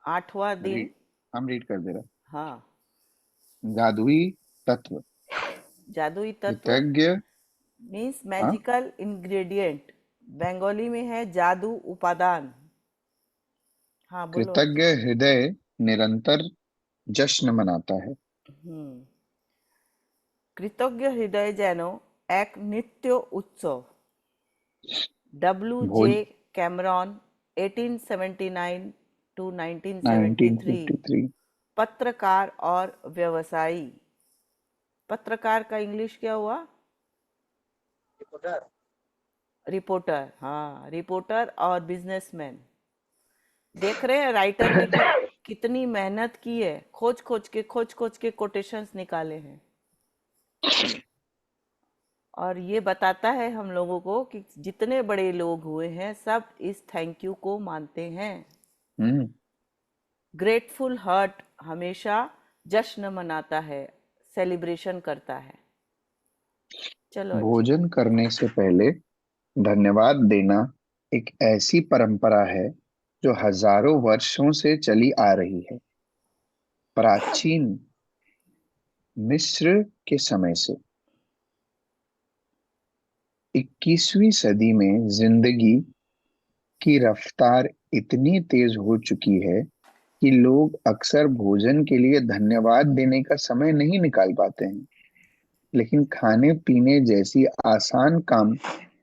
आठवां दिन। हम रीड कर दे रहे। हाँ। जादुई तत्व। जादुई तत्व कृतज्ञ। मीन्स हाँ। Magical ingredient. बंगाली में है जादू उपादान। हाँ बोलो कृतज्ञ अर्चित। हृदय निरंतर जश्न मनाता है। हम्म। कृतज्ञ हृदय जेनो एक नित्य उत्सव। W.J. भोज कैमरॉन 1879 टू 1973। 1953। पत्रकार और व्यवसायी। पत्रकार का इंग्लिश क्या हुआ? रिपोर्टर। हाँ, रिपोर्टर और बिजनेसमैन। देख रहे हैं राइटर ने कितनी मेहनत की है, खोज खोज के कोटेशंस निकाले हैं। और ये बताता है हम लोगों को कि जितने बड़े लोग हुए हैं सब इस थैंक यू को मानते हैं। हम्म। ग्रेटफुल हार्ट हमेशा जश्न मनाता है, सेलिब्रेशन करता है। चलो अर्चित। भोजन करने से पहले धन्यवाद देना एक ऐसी परंपरा है जो हजारों वर्षों से चली आ रही है। प्राचीन मिस्र के समय से 21वीं सदी में जिंदगी की रफ्तार इतनी तेज हो चुकी है कि लोग अक्सर भोजन के लिए धन्यवाद देने का समय नहीं निकाल पाते हैं। लेकिन खाने पीने जैसी आसान काम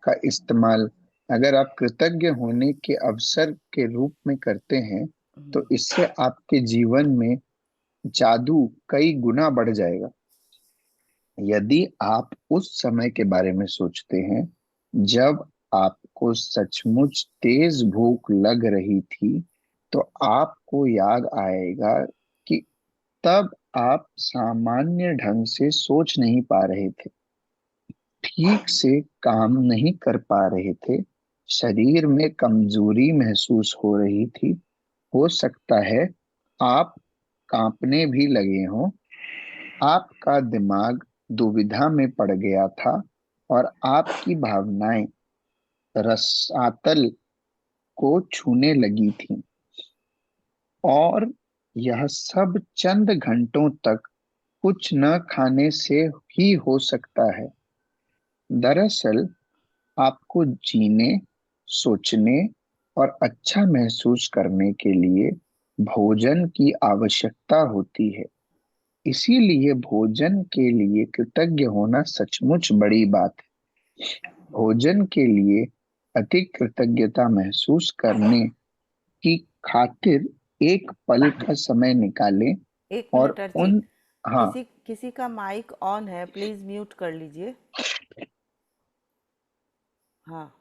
का इस्तेमाल अगर आप कृतज्ञ होने के अवसर के रूप में करते हैं तो इससे आपके जीवन में जादू कई गुना बढ़ जाएगा। यदि आप उस समय के बारे में सोचते हैं जब आपको सचमुच तेज भूख लग रही थी तो आपको याद आएगा कि तब आप सामान्य ढंग से सोच नहीं पा रहे थे, ठीक से काम नहीं कर पा रहे थे, शरीर में कमजोरी महसूस हो रही थी। हो सकता है आप कांपने भी लगे हों, आपका दिमाग दुविधा में पड़ गया था और आपकी भावनाएं रसातल को छूने लगी थीं। और यह सब चंद घंटों तक कुछ न खाने से ही हो सकता है। दरअसल आपको जीने, सोचने और अच्छा महसूस करने के लिए भोजन की आवश्यकता होती है। इसीलिए भोजन के लिए कृतज्ञ होना सचमुच बड़ी बात है। भोजन के लिए अधिक कृतज्ञता महसूस करने की खातिर एक पल का समय निकालें एक और मिनट अर्चित। उन। हाँ। किसी किसी का माइक ऑन है, प्लीज म्यूट कर लीजिए। हाँ।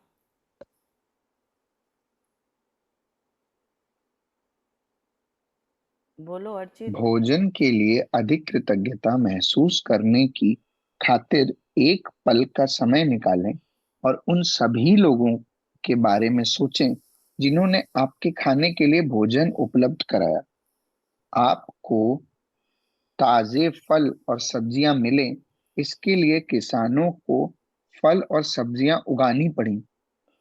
बोलो अर्चित। भोजन के लिए अधिक कृतज्ञता महसूस करने की खातिर एक पल का समय निकालें और उन सभी लोगों के बारे में सोचें जिन्होंने आपके खाने के लिए भोजन उपलब्ध कराया। आपको ताजे फल और सब्जियां मिलें, इसके लिए किसानों को फल और सब्जियां उगानी पड़ी,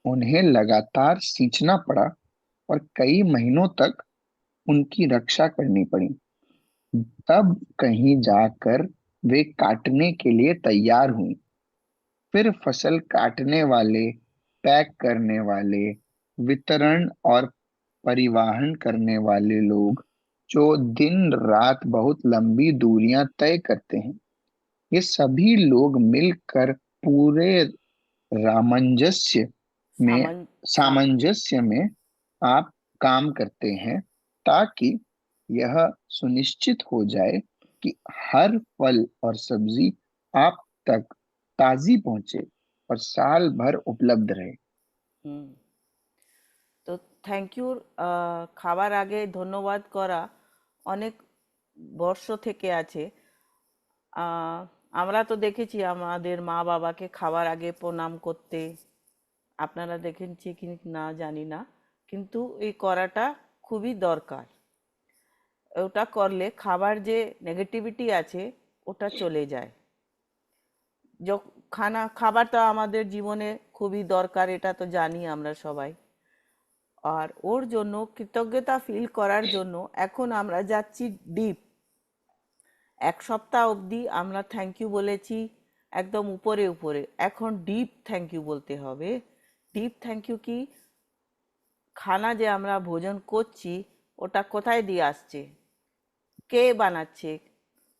उन्हें लगातार सींचना पड़ा और कई महीनों तक उनकी रक्षा करनी पड़ी। तब कहीं जाकर वे काटने के लिए तैयार हुई। फिर फसल काटने वाले, पैक करने वाले, वितरण और परिवहन करने वाले लोग जो दिन रात बहुत लंबी दूरियां तय करते हैं, ये सभी लोग मिलकर पूरे रामंजस्य में सामन साम सामंजस्य में आप काम करते हैं ताकि यह सुनिश्चित हो जाए कि हर फल और सब्जी आप तक ताजी पहुंचे और साल भर उपलब्ध रहे। হুম। তো থ্যাংক ইউ। খাবার আগে ধন্যবাদ করা অনেক বর্ষ থেকে আছে। আহ, আমরা তো দেখেছি আমাদের মা বাবাকে খাবার আগে প্রণাম করতে। আপনারা দেখেছি কি না জানি না, কিন্তু এই করাটা খুবই দরকার। ওটা করলে খাবার যে নেগেটিভিটি আছে ওটা চলে যায়। খাবার তো আমাদের জীবনে খুবই দরকার, এটা তো জানি আমরা সবাই। আর ওর জন্য কৃতজ্ঞতা ফিল করার জন্য এখন আমরা যাচ্ছি ডিপ। এক সপ্তাহ অবধি আমরা থ্যাংক ইউ বলেছি একদম উপরে উপরে, এখন ডিপ থ্যাংক ইউ বলতে হবে। ডিপ থ্যাংক ইউ কি, খানা যে আমরা ভোজন করছি ওটা কোথায় দিয়ে আসছে, কে বানাচ্ছে,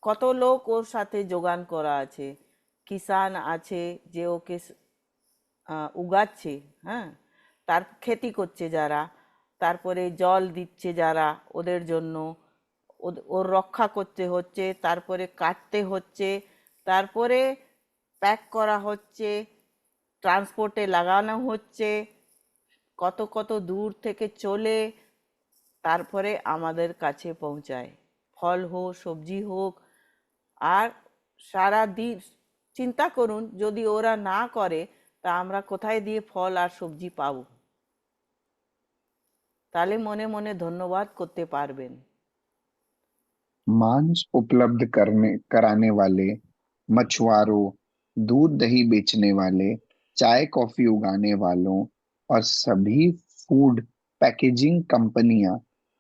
কত লোক ওর সাথে যোগান করা আছে, কিষান আছে যে ওকে উগাচ্ছে, হ্যাঁ, তার খেতি করছে যারা, তারপরে জল দিচ্ছে যারা ওদের জন্য, ওর রক্ষা করতে হচ্ছে, তারপরে কাটতে হচ্ছে, তারপরে প্যাক করা হচ্ছে, ট্রান্সপোর্টে লাগানো হচ্ছে, কত কত দূর থেকে চলে তারপরে আমাদের কাছে পৌঁছায়, ফল হোক সবজি হোক। আর সারা দিন চিন্তা করুন যদি ওরা না করে তা আমরা কোথায় দিয়ে ফল আর সবজি পাবো। তাহলে মনে মনে ধন্যবাদ করতে পারবেন। मांस उपलब्ध करने कराने वाले मछुआरों, दूध दही बेचने वाले, चाय कॉफी उगाने वालों और सभी फूड पैकेजिंग कंपनियां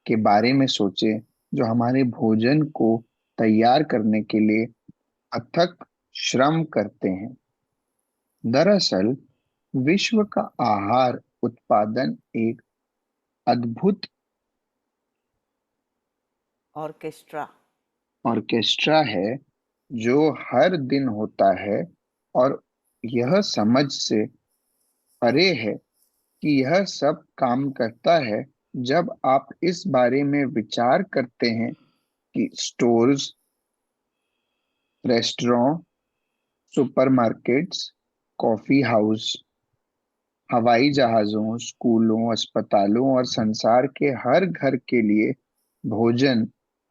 के बारे में सोचे जो हमारे भोजन को तैयार करने के लिए अथक श्रम करते हैं। दरअसल विश्व का आहार उत्पादन एक अद्भुत ऑर्केस्ट्रा। ऑर्केस्ट्रा है जो हर दिन होता है, और यह समझ से परे है कि यह सब काम करता है जब आप इस बारे में विचार करते हैं कि stores, restaurant, supermarkets, coffee house, हवाई जहाजों, स्कूलों, अस्पतालों और संसार के हर घर के लिए भोजन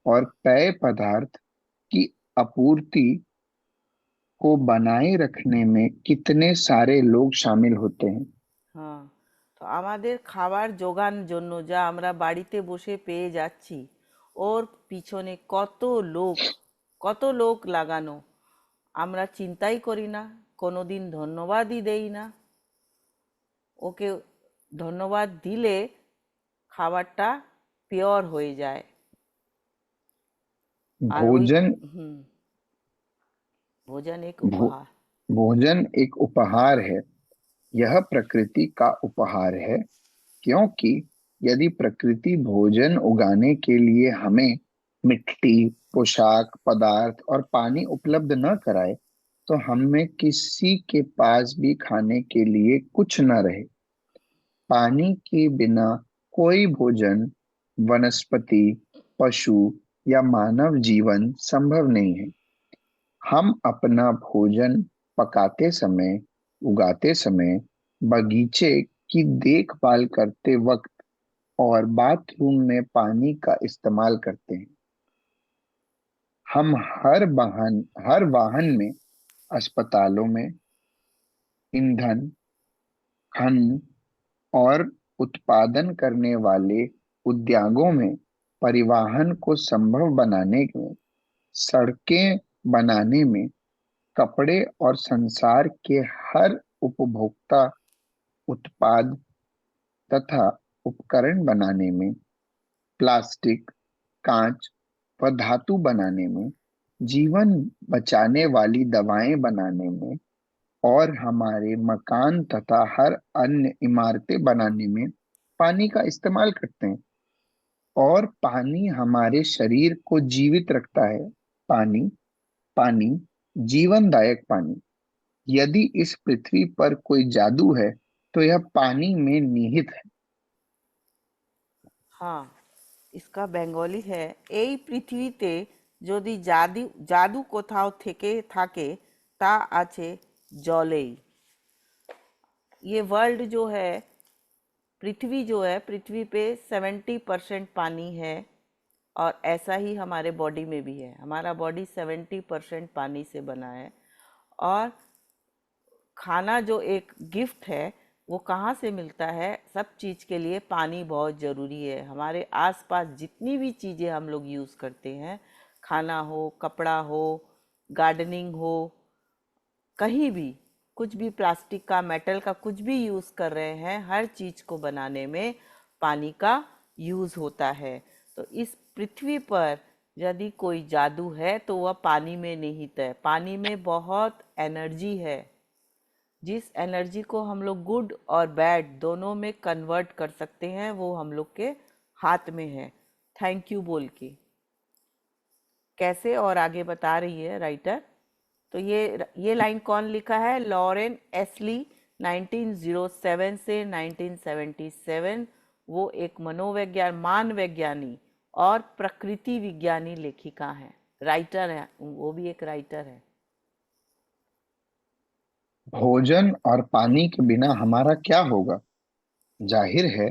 और पेय पदार्थ की आपूर्ति को बनाए रखने में कितने सारे लोग शामिल होते हैं। হ্যাঁ, তো আমাদের খাবার জোগান জন্য যা আমরা বাড়িতে বসে পেয়ে যাচ্ছি ওর পিছনে কত লোক লাগানো, আমরা চিন্তাই করি না, কোনোদিন ধন্যবাদই দেই না। ওকে ধন্যবাদ দিলে খাবারটা পিওর হয়ে যায়। আর ওই भोजन হুম, भोजन एक भो, उपहार। भोजन एक उपहार है। यह प्रकृति का उपहार है, क्योंकि यदि प्रकृति भोजन उगाने के लिए हमें मिट्टी, पोशाक, पदार्थ और पानी उपलब्ध न कराए, तो हमें किसी के पास भी खाने के लिए कुछ न रहे। पानी के बिना कोई भोजन, वनस्पति, पशु या मानव जीवन संभव नहीं है। हम अपना भोजन पकाते समय, उगाते समय, बगीचे की देखभाल करते वक्त और बाथरूम में पानी का इस्तेमाल करते हैं। हम हर वाहन में, अस्पतालों में, ईंधन, खनन और उत्पादन करने वाले उद्योगों में, परिवहन को संभव बनाने में, सड़कें बनाने में, कपड़े और संसार के हर उपभोक्ता उत्पाद तथा उपकरण बनाने में, प्लास्टिक, कांच व धातु बनाने में, जीवन बचाने वाली दवाएं बनाने में और हमारे मकान तथा हर अन्य इमारतें बनाने में पानी का इस्तेमाल करते हैं। और पानी हमारे शरीर को जीवित रखता है। पानी, पानी, जीवनदायक पानी। यदि इस पृथ्वी पर कोई जादू है तो यह पानी में निहित है। হ্যাঁ, इसका বেঙ্গলি है, এই পৃথিবীতে যদি জাদু জাদু কোথাও থেকে থাকে তা আছে জলেই। ये वर्ल्ड जो है, पृथ्वी जो है, पृथ्वी पे 70% पानी है। और ऐसा ही हमारे बॉडी में भी है, हमारा बॉडी 70% पानी से बना है। और खाना जो एक गिफ्ट है वो कहाँ से मिलता है, सब चीज़ के लिए पानी बहुत ज़रूरी है। हमारे आसपास जितनी भी चीज़ें हम लोग यूज़ करते हैं, खाना हो, कपड़ा हो, गार्डनिंग हो, कहीं भी कुछ भी प्लास्टिक का, मेटल का कुछ भी यूज़ कर रहे हैं, हर चीज़ को बनाने में पानी का यूज़ होता है। तो इस पृथ्वी पर यदि कोई जादू है तो वह पानी में निहित है। पानी में बहुत एनर्जी है, जिस एनर्जी को हम लोग गुड और बैड दोनों में कन्वर्ट कर सकते हैं, वो हम लोग के हाथ में है। थैंक यू बोल के कैसे और आगे बता रही है राइटर। तो ये लाइन कौन लिखा है? लॉरेन एस्ली, 1907 से 1977। वो एक मानवैज्ञानी और प्रकृति विज्ञानी लेखिका है, राइटर है, वो भी एक राइटर है। भोजन और पानी के बिना हमारा क्या होगा? जाहिर है,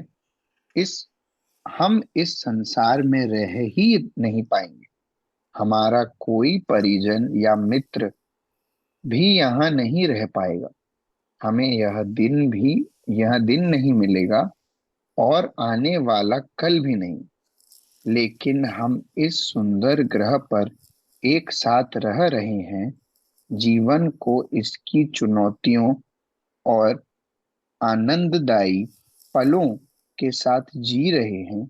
इस हम इस संसार में रह ही नहीं पाएंगे। हमारा कोई परिजन या मित्र भी यहाँ नहीं रह पाएगा। हमें यह दिन नहीं मिलेगा और आने वाला कल भी नहीं। लेकिन हम इस सुंदर ग्रह पर एक साथ रह रहे हैं, जीवन को इसकी चुनौतियों और आनंददायी पलों के साथ जी रहे हैं,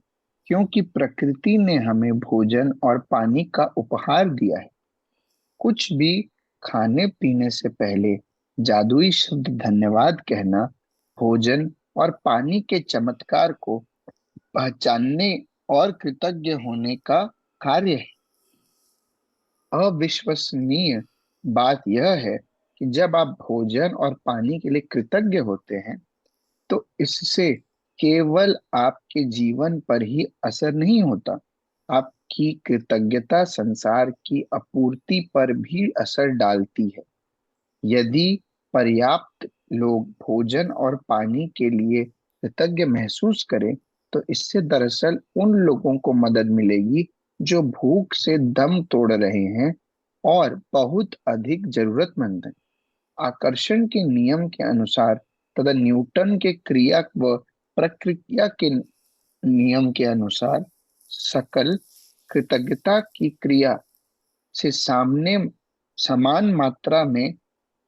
क्योंकि प्रकृति ने हमें भोजन और पानी का उपहार दिया है। कुछ भी खाने पीने से पहले जादुई शब्द धन्यवाद कहना भोजन और पानी के चमत्कार को पहचानने और कृतज्ञ होने का कार्य है। अविश्वसनीय बात यह है कि जब आप भोजन और पानी के लिए कृतज्ञ होते हैं, तो इससे केवल आपके जीवन पर ही असर नहीं होता, आपकी कृतज्ञता संसार की आपूर्ति पर भी असर डालती है। यदि पर्याप्त लोग भोजन और पानी के लिए कृतज्ञ महसूस करें, तो इससे दरअसल उन लोगों को मदद मिलेगी जो भूख से दम तोड़ रहे हैं और बहुत अधिक जरूरतमंद हैं। आकर्षण के नियम के अनुसार तथा न्यूटन के क्रिया व प्रक्रिया के नियम के अनुसार सकल कृतज्ञता की क्रिया से सामने समान मात्रा में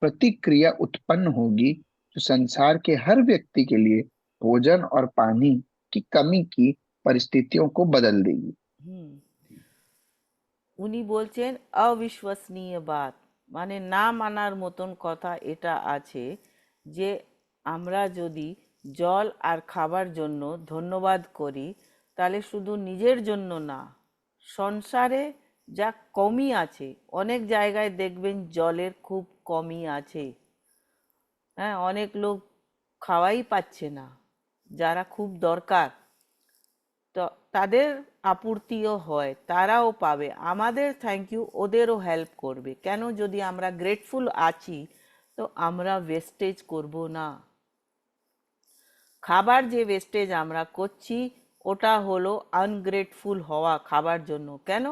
प्रतिक्रिया उत्पन्न होगी, जो संसार के हर व्यक्ति के लिए भोजन और पानी की कमी की परिस्थितियों को बदल देगी। উনি বলছেন অবিশ্বসনীয় বাত, মানে না মানার মতন কথা এটা আছে যে আমরা যদি জল আর খাবার জন্য ধন্যবাদ করি, তাহলে শুধু নিজের জন্য না, সংসারে যা কমই আছে, অনেক জায়গায় দেখবেন জলের খুব কমই আছে। হ্যাঁ, অনেক লোক খাওয়াই পাচ্ছে না, যারা খুব দরকার, তো তাদের আপূর্তিও হয়, তারাও পাবে। আমাদের থ্যাংক ইউ ওদেরও হেল্প করবে। কেন? যদি আমরা গ্রেটফুল আছি তো আমরা ওয়েস্টেজ করব না। খাবার যে ওয়েস্টেজ আমরা করছি ওটা হলো আনগ্রেটফুল হওয়া খাবার জন্য। কেন?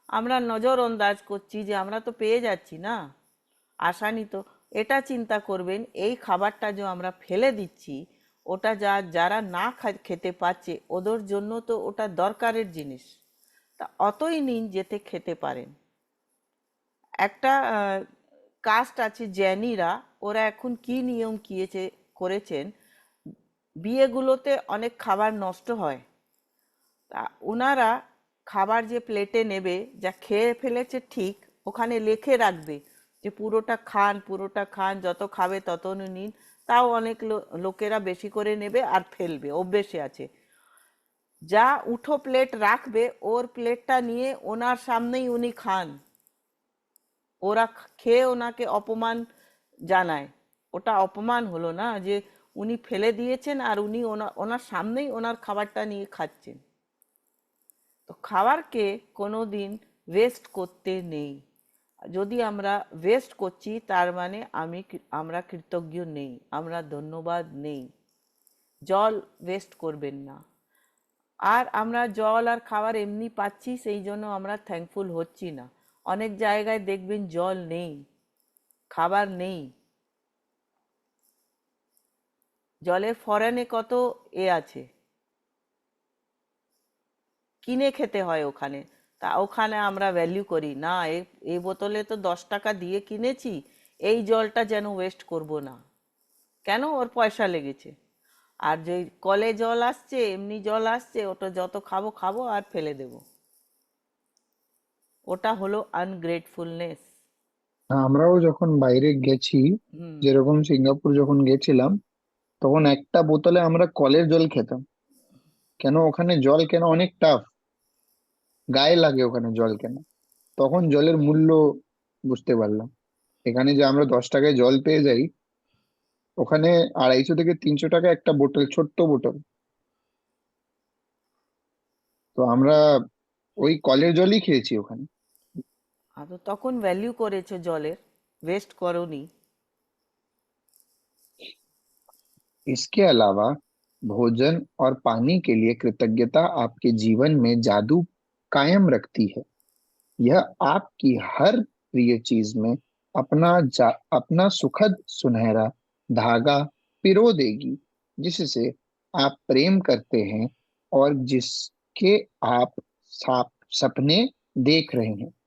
আমরা নজরআন্দাজ করছি যে আমরা তো পেয়ে যাচ্ছি না, আসানি তো। এটা চিন্তা করবেন, এই খাবারটা যে আমরা ফেলে দিচ্ছি, ওটা যারা না খেতে পাচ্ছে ওদের জন্য তো ওটা দরকারের জিনিস। তা অতই নিন যেতে খেতে পারেন। একটা কাস্ট আছে জ্ঞানীরা, ওরা এখন কি নিয়ম করেছেন, বিয়েগুলোতে অনেক খাবার নষ্ট হয়, তা ওনারা খাবার যে প্লেটে নেবে, যা খেয়ে ফেলেছে ঠিক, ওখানে লিখে রাখবে যে পুরোটা খান, যত খাবে তত নিন। তাও অনেক লোকেরা বেশি করে নেবে আর ফেলবে, অভ্যেসে আছে। যা উঠো প্লেট রাখবে, ওর প্লেটটা নিয়ে ওনার সামনেই উনি খান, ওরা খেয়ে ওনাকে অপমান জানায়। ওটা অপমান হলো না যে উনি ফেলে দিয়েছেন আর উনি ওনার সামনেই ওনার খাবারটা নিয়ে খাচ্ছেন। তো খাবারকে কোনো দিন ওয়েস্ট করতে নেই। যদি আমরা ওয়েস্ট করছি তার মানে আমরা কৃতজ্ঞ নেই, আমরা ধন্যবাদ নেই। জল ওয়েস্ট করবেন না। আর আমরা জল আর খাবার এমনি পাচ্ছি, সেই জন্য আমরা থ্যাঙ্কফুল হচ্ছি না। অনেক জায়গায় দেখবেন জল নেই, খাবার নেই, জলের ফরেনে কত আছে, কিনে খেতে হয় ওখানে। তা ওখানে আমরা ভ্যালু করি না, এই বোতলে তো 10 টাকা দিয়ে কিনেছি, এই জলটা যেন ওয়েস্ট করব না। কেন? ওর পয়সা লেগেছে। আর যে কলে জল আসছে, এমনি জল আসছে, ওটা যত খাবো খাবো আর ফেলে দেব। ওটা হলো আনগ্রেটফুলনেস। আমরাও যখন বাইরে গেছি, হুম। যেরকম সিঙ্গাপুর যখন গেছিলাম, তখন একটা বোতলে আমরা কলের জল খেতাম। কেন ওখানে জল কেন অনেক টাফ, গায়ে লাগে ওখানে জল কেন। তখন জলের মূল্য বুঝতে পারলাম। এখানে যে আমরা 10 টাকায় জল পেয়ে যাই, ওখানে 250 থেকে 300 টাকা একটা বোতল, ছোট্ট বোতল। তো আমরা ওই কলের জলই খেয়েছি ওখানে। তো তখন ভ্যালু করেছো জলের, ওয়েস্ট করোনি। इसके अलावा भोजन और पानी के लिए कृतज्ञता आपके जीवन में जादू कायम रखती है। यह आपकी हर प्रिय चीज में अपना सुखद सुनहरा धागा पिरो देगी, जिससे आप प्रेम करते हैं और जिसके आप सपने देख रहे हैं।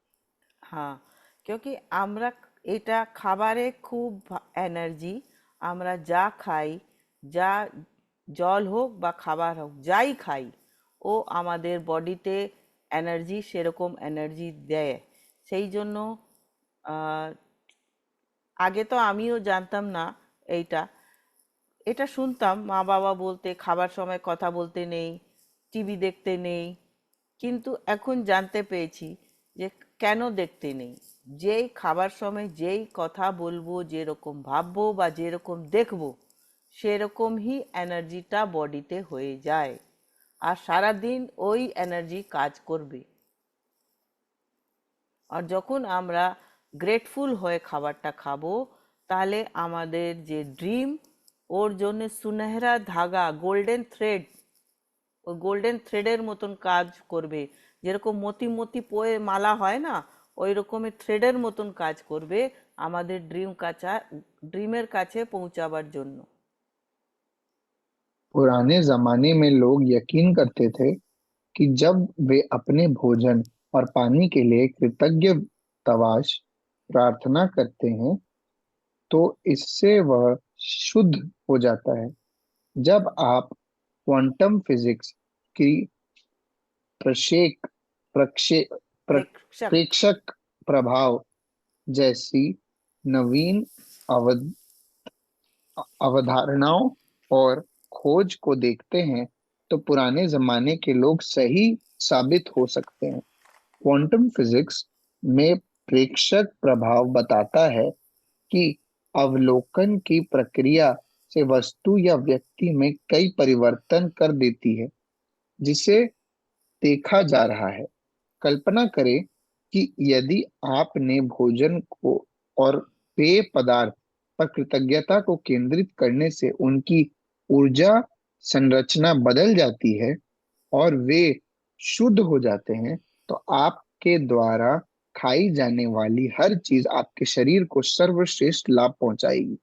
হ্যাঁ, क्योंकि আমরা এটা খাবারে খুব এনার্জি, আমরা যা খাই, যা জল হোক বা খাবার হোক, যাই খাই, ও আমাদের বডিতে এনার্জি, সেরকম এনার্জি দেয়। সেই জন্য আহ, আগে তো আমিও জানতাম না এইটা। এটা শুনতাম মা বাবা বলতে, খাবার সময় কথা বলতে নেই, টিভি দেখতে নেই। কিন্তু এখন জানতে পেরেছি যে কেন দেখতে নেই। যেই খাবার সময় যেই কথা বলবো, যেরকম ভাববো বা যেরকম দেখবো, সেরকমই এনার্জিটা বডিতে হয়ে যায়, আর সারাদিন ওই এনার্জি কাজ করবে। আর যখন আমরা গ্রেটফুল হয়ে খাবারটা খাবো, তাহলে আমাদের যে ড্রিম, ওর জন্য সুনহরা ধাগা, গোল্ডেন থ্রেড, ওই গোল্ডেন থ্রেডের মতন কাজ করবে। যেরকম মতি মতি পোয়ে মালা হয় না, ওই রকমের থ্রেডের মতন কাজ করবে আমাদের ড্রিমের কাছে পৌঁছাবার জন্য। पुराने जमाने में लोग यकीन करते थे कि जब वे अपने भोजन और पानी के लिए कृतज्ञतावाश प्रार्थना करते हैं, तो इससे वह शुद्ध हो जाता है। जब आप क्वांटम फिजिक्स की प्रक्षेक प्रक्षे प्र- प्रेक्षक। प्रेक्षक प्रभाव जैसी नवीन अवध अवधारणाओं और खोज को देखते हैं, तो पुराने जमाने के लोग सही साबित हो सकते हैं। क्वांटम फिजिक्स में प्रेक्षक प्रभाव बताता है कि अवलोकन की प्रक्रिया से वस्तु या व्यक्ति में कई परिवर्तन कर देती है, जिसे देखा जा रहा है। कल्पना करें कि यदि आपने भोजन को और पेय पदार्थ पर कृतज्ञता को केंद्रित करने से उनकी ऊर्जा संरचना बदल जाती है और वे शुद्ध हो जाते हैं, तो आपके द्वारा खाई जाने वाली हर चीज आपके शरीर को सर्वश्रेष्ठ लाभ पहुंचाएगी।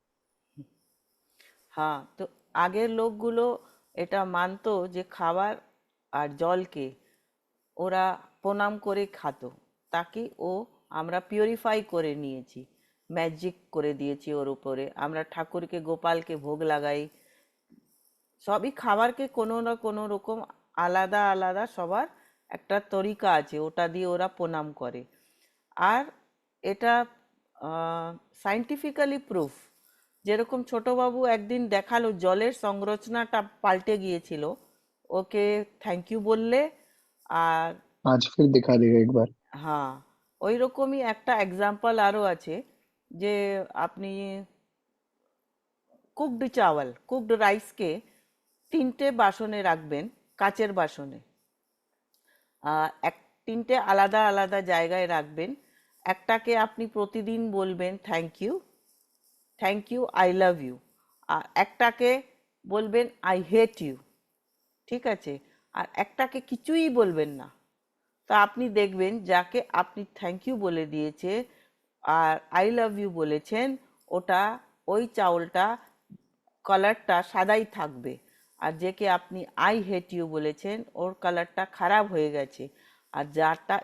হ্যাঁ, তো আগের লোকগুলো এটা মানতো যে খাবার আর জলকে ওরা প্রণাম করে খাতো, তাকে ও আমরা পিউরিফাই করে নিয়েছি, ম্যাজিক করে দিয়েছি ওর উপরে। আমরা ঠাকুরকে, গোপালকে ভোগ লাগাই। সবই খাবারকে কোনো না কোনো রকম আলাদা আলাদা সবার একটা তরিকা আছে, ওটা দিয়ে ওরা প্রণাম করে। আর এটা সায়েন্টিফিক্যালি প্রুফ। যেরকম ছোটবাবু একদিন দেখালো জলের সংরচনাটা পাল্টে গিয়েছিল, ওকে থ্যাংক ইউ বললে। আর आज फिर दिखा देगा एक बार। হ্যাঁ, ওই রকমই একটা এক্সাম্পল আরও আছে। যে আপনি কুকড চাওয়াল, কুকড রাইসকে 3টে বাসনে রাখবেন, কাচের বাসনে। এক 3টে আলাদা আলাদা জায়গায় রাখবেন। একটাকে আপনি প্রতিদিন বলবেন thank you, thank you, I love you. আর একটাকে বলবেন আই হেট ইউ, ঠিক আছে? আর একটাকে কিছুই বলবেন না। তো আপনি দেখবেন যাকে আপনি থ্যাংক ইউ বলে দিয়েছে আর আই লাভ ইউ বলেছেন, ওটা, ওই চাউলটা কালারটা সাদাই থাকবে। আর যেকে আপনি আই হেট ইউ বলেছেন, ওর কালারটা খারাপ হয়ে গেছে। আর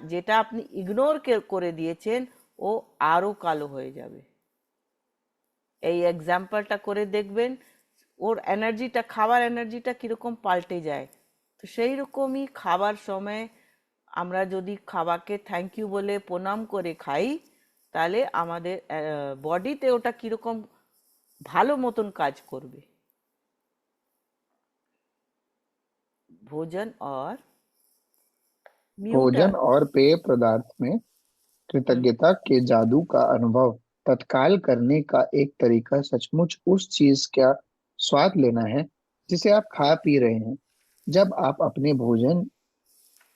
যেটা আপনি ইগনোর করে দিয়েছেন, ও আরও কালো হয়ে যাবে। এই এক্সাম্পলটা করে দেখবেন। ওর এনার্জিটা, খাবার এনার্জিটা কিরকম পাল্টে যায়। তো সেই রকমই খাবার সময় আমরা যদি খাবারকে থ্যাংক ইউ বলে প্রণাম করে খাই, তাহলে আমাদের বডিতে ওটা কিরকম ভালো মতন কাজ করবে। भोजन और म्यूट। भोजन और पेय पदार्थ में हम्म। कृतज्ञता के जादू का अनुभव तत्काल करने का एक तरीका सचमुच उस चीज का स्वाद लेना है जिसे आप खा पी रहे हैं। जब आप अपने भोजन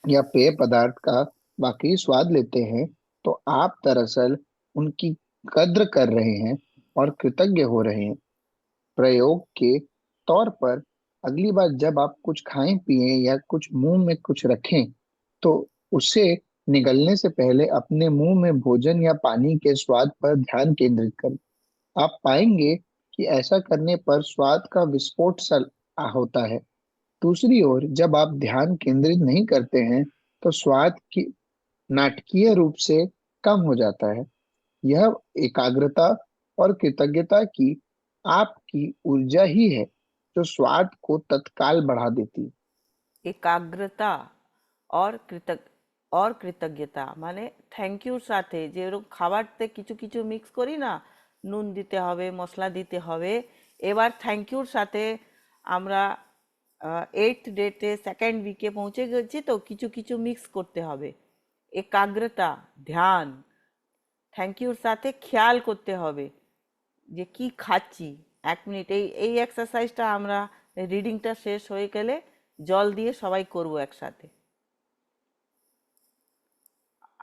या पेय पदार्थ का वाकई स्वाद लेते हैं, तो आप दरअसल उनकी कद्र कर रहे हैं और कृतज्ञ हो रहे हैं। प्रयोग के तौर पर, अगली बार जब आप कुछ खाएं पिएं या कुछ मुंह में कुछ रखें, तो उसे निगलने से पहले अपने मुंह में भोजन या पानी के स्वाद पर ध्यान केंद्रित करें। आप पाएंगे कि ऐसा करने पर स्वाद का विस्फोट सा होता है। दूसरी ओर, जब आप ध्यान केंद्रित नहीं करते हैं, तो स्वाद की नाटकीय रूप से कम हो जाता है। यह एकाग्रता और कृतज्ञता की आपकी ऊर्जा ही है जो स्वाद को तत्काल बढ़ा देती है। একাগ্রতা और কৃতজ্ঞতা মানে থ্যাংক ইউর সাথে যেরকম খাবারতে কিছু কিছু মিক্স করি না, নুন দিতে হবে, মশলা দিতে হবে, এবার থ্যাংক ইউর সাথে আমরা 8th ডেটে 2nd উইকে পৌঁছে গেছি, তো কিছু কিছু মিক্স করতে হবে। একাগ্রতা, ধ্যান, থ্যাংক ইউর সাথে খেয়াল করতে হবে যে কি খাচ্ছি। 1 মিনিট এই এই এক্সারসাইজটা আমরা রিডিংটা শেষ হয়ে গেলে জল দিয়ে সবাই করব একসাথে।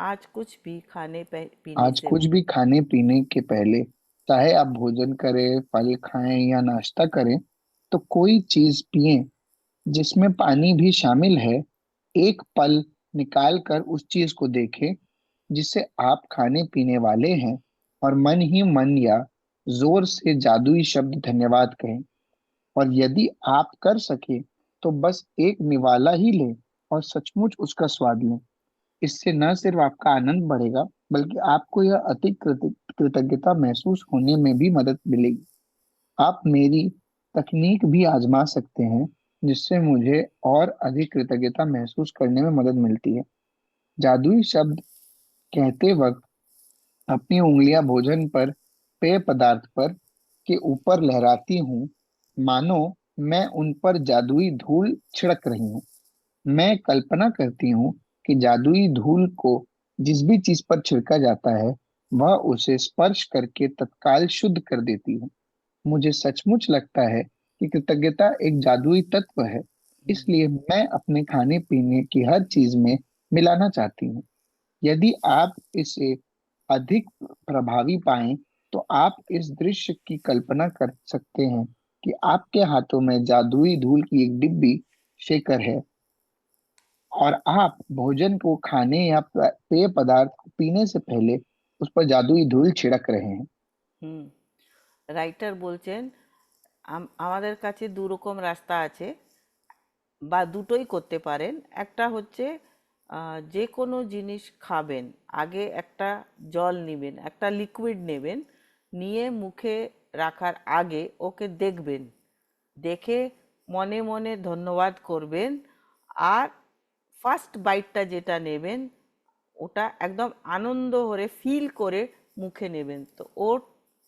आज कुछ भी खाने पीने आज से कुछ भी खाने पीने के पहले, चाहे आप भोजन करें, फल खाएं या नाश्ता करें, तो कोई चीज पिएं जिसमें पानी भी शामिल है। एक पल निकाल कर उस चीज को देखें जिसे आप खाने पीने वाले हैं, और मन ही मन या जोर से जादुई शब्द धन्यवाद कहें। और यदि आप कर सके, तो बस एक निवाला ही लें और सचमुच उसका स्वाद लें। इससे न सिर्फ आपका आनंद बढ़ेगा, बल्कि आपको यह अधिक कृतज्ञता महसूस होने में भी मदद मिलेगी। आप मेरी तकनीक भी आजमा सकते हैं, जिससे मुझे और अधिक कृतज्ञता महसूस करने में मदद मिलती है। जादुई शब्द कहते वक्त अपनी उंगलियां भोजन पर, पेय पदार्थ पर के ऊपर लहराती हूँ, मानो मैं उन पर जादुई धूल छिड़क रही हूँ। मैं कल्पना करती हूँ कि जादुई धूल को जिस भी चीज पर छिड़का जाता है, वह उसे स्पर्श करके तत्काल शुद्ध कर देती है। मुझे सचमुच लगता है कि कृतज्ञता एक जादुई तत्व है, इसलिए मैं अपने खाने पीने की हर चीज में मिलाना चाहती हूँ। यदि आप इसे अधिक प्रभावी पाएं, तो आप इस दृश्य की कल्पना कर सकते हैं कि आपके हाथों में जादुई धूल की एक डिब्बी शेकर है, और आप भोजन को खाने या पेय पदार्थ को पीने से पहले उस पर जादुई धूल छिड़क रहे हैं। হুম। রাইটার বলছেন আমাদের কাছে দু রকম রাস্তা আছে, বা দুটোই করতে পারেন। একটা হচ্ছে যে কোনো জিনিস খাবেন, আগে একটা জল নেবেন, একটা লিকুইড নেবেন, নিয়ে মুখে রাখার আগে ওকে দেখবেন, দেখে মনে মনে ধন্যবাদ করবেন। আর ফার্স্ট বাইটটা যেটা নেবেন, ওটা একদম আনন্দ করে ফিল করে মুখে নেবেন, তো ওর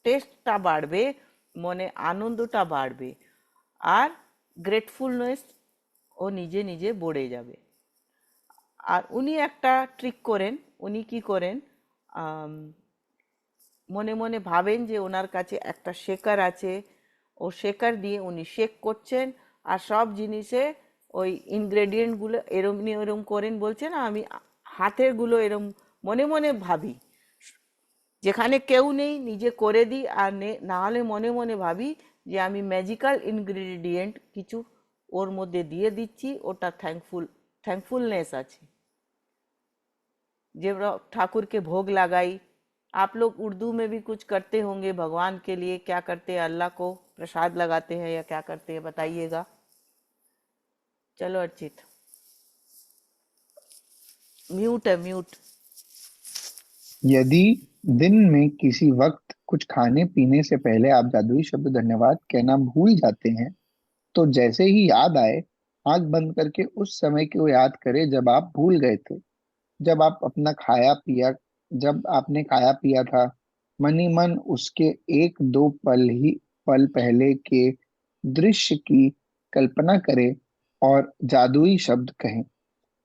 টেস্টটা বাড়বে, মনে আনন্দটা বাড়বে, আর গ্রেটফুলনেস ও নিজে নিজে বেড়ে যাবে। আর উনি একটা ট্রিক করেন। উনি কি করেন, আম, মনে মনে ভাবেন যে ওনার কাছে একটা শেকার আছে, ও শেকার দিয়ে উনি শেক করছেন, আর সব জিনিসে ওই ইনগ্রেডিয়েন্টগুলো এরম নিয়ে এরম করেন, বলছে না আমি হাতের গুলো এরম মনে মনে ভাবি, যেখানে কেউ নেই নিজে করে দিই, আর না হলে মনে মনে ভাবি যে আমি ম্যাজিক্যাল ইনগ্রেডিয়েন্ট কিছু ওর মধ্যে দিয়ে দিচ্ছি, ওটা थैंकफुलनेस আছে। जब ठाकुर के भोग लगाई, आप लोग उर्दू में भी कुछ करते होंगे भगवान के लिए, क्या करते हैं, अल्लाह को प्रसाद लगाते हैं या क्या करते हैं, बताइएगा। चलो अर्चित, म्यूट है, म्यूट। यदि दिन में किसी वक्त कुछ खाने पीने से पहले आप जादुई शब्द धन्यवाद कहना भूल जाते हैं, तो जैसे ही याद आए, आंख बंद करके उस समय को याद करें जब आप भूल गए थे। जब आप अपना खाया पिया जब आपने खाया पिया था, मन ही मन उसके एक दो पल पहले के दृश्य की कल्पना करें और जादुई शब्द कहें।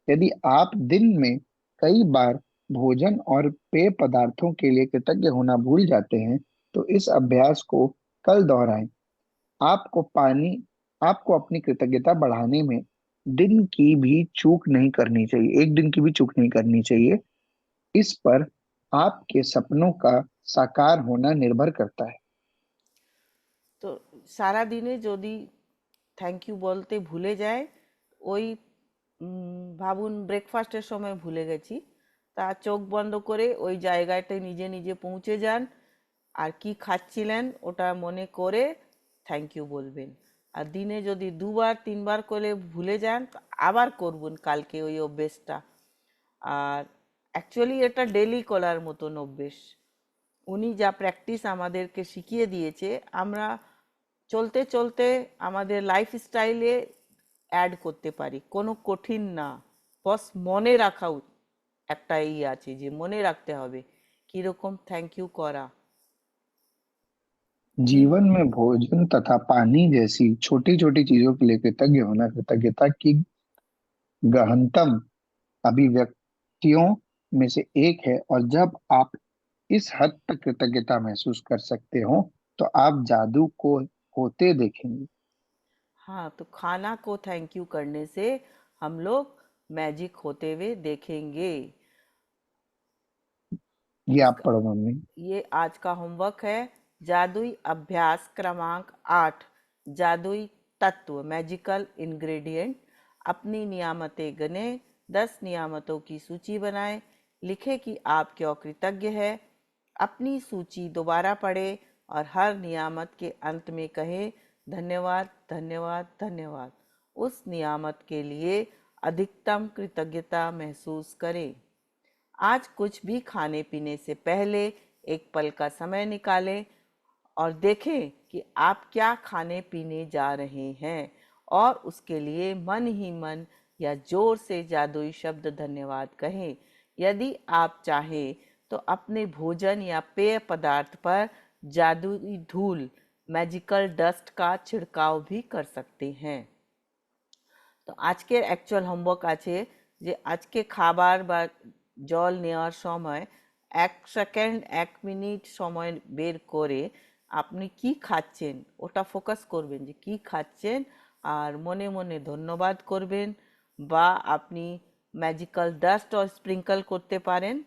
यदि आप दिन में कई बार भोजन और पेय पदार्थों के लिए कृतज्ञ होना भूल जाते हैं, तो इस अभ्यास को कल दोहराएं। आपको पानी आपको अपनी कृतज्ञता बढ़ाने में दिन की भी चूक नहीं करनी चाहिए, एक दिन की भी चूक नहीं करनी चाहिए। इस पर आपके सपनों का साकार होना निर्भर करता है। তো সারা দিনে যদি থ্যাংক ইউ বলতে ভুলে যায়, ওই ভাবুন ব্রেকফাস্টের সময় ভুলে গেছি, তা চোখ বন্ধ করে ওই জায়গাটায় নিজে নিজে পৌঁছে যান, আর কি খাচ্ছিলেন ওটা মনে করে থ্যাংক ইউ বলবেন। আর দিনে যদি দুবার তিনবার করে ভুলে যান, তো আবার করবেন কালকে ওই অভ্যেসটা। আর অ্যাকচুয়ালি এটা ডেলি করার মতন অভ্যেস। উনি যা প্র্যাকটিস আমাদেরকে শিখিয়ে দিয়েছে, আমরা চলতে চলতে আমাদের লাইফস্টাইলে অ্যাড করতে পারি, কোনো কঠিন না। বস মনে রাখা একটা আছে যে মনে রাখতে হবে কিরকম থ্যাংক ইউ করা। জীব जीवन में भोजन तथा पानी जैसी छोटी छोटी चीजों के लिए कृतज्ञ होना कृतज्ञता की गहनतम अभिव्यक्तियों में से एक है, और जब आप इस हद तक कृतज्ञता महसूस कर सकते हो, तो आप जादू को होते देखेंगे। हाँ, तो खाना को थैंक यू करने से हम लोग मैजिक होते हुए देखेंगे। ये आप इसका पढ़ो मम्मी। ये आज का होमवर्क है। जादुई अभ्यास क्रमांक 8, जादुई तत्व मैजिकल इंग्रेडिएंट। अपनी नियामतें गने, 10 नियामतों की सूची बनाएं, लिखें कि आप क्यों कृतज्ञ है। अपनी सूची दोबारा पढ़ें और हर नियामत के अंत में कहें धन्यवाद धन्यवाद धन्यवाद। उस नियामत के लिए अधिकतम कृतज्ञता महसूस करें। आज कुछ भी खाने पीने से पहले एक पल का समय निकालें और देखें कि आप क्या खाने पीने जा रहे हैं, और उसके लिए मन ही मन या जोर से जादुई शब्द धन्यवाद कहें। यदि आप चाहें तो अपने भोजन या पेय पदार्थ पर जादुई धूल मैजिकल डस्ट का छिड़काव भी कर सकते हैं। তো আজকের অ্যাকচুয়াল হোমওয়ার্ক আছে যে আজকে খাবার বা জল নেওয়ার সময় 1 সেকেন্ড 1 মিনিট সময় বের করে আপনি কি খাচ্ছেন ওটা ফোকাস করবেন, যে কি খাচ্ছেন, আর মনে মনে ধন্যবাদ করবেন, বা আপনি ম্যাজিক্যাল ডাস্টও স্প্রিঙ্কল করতে পারেন।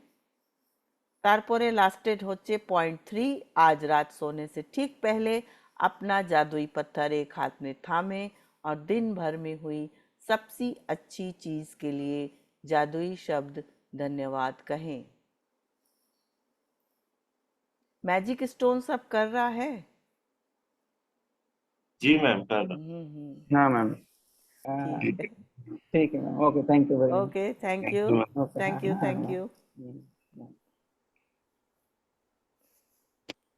तारपरे लास्टेड होचे पॉइंट 3, आज रात सोने से ठीक पहले अपना जादुई पत्थर एक हाथ में थामे और दिन भर में हुई सबसे अच्छी चीज के लिए जादुई शब्द धन्यवाद कहें। मैजिक स्टोन सब कर रहा है। जी मैम, कर रहा हाँ मैम। ठीक है। ठीक है ma'am, okay, thank you very much. Okay, thank thank you. You ma'am. Okay, हाँ थैंक यू, हाँ थैंक हाँ। यू। हम्म।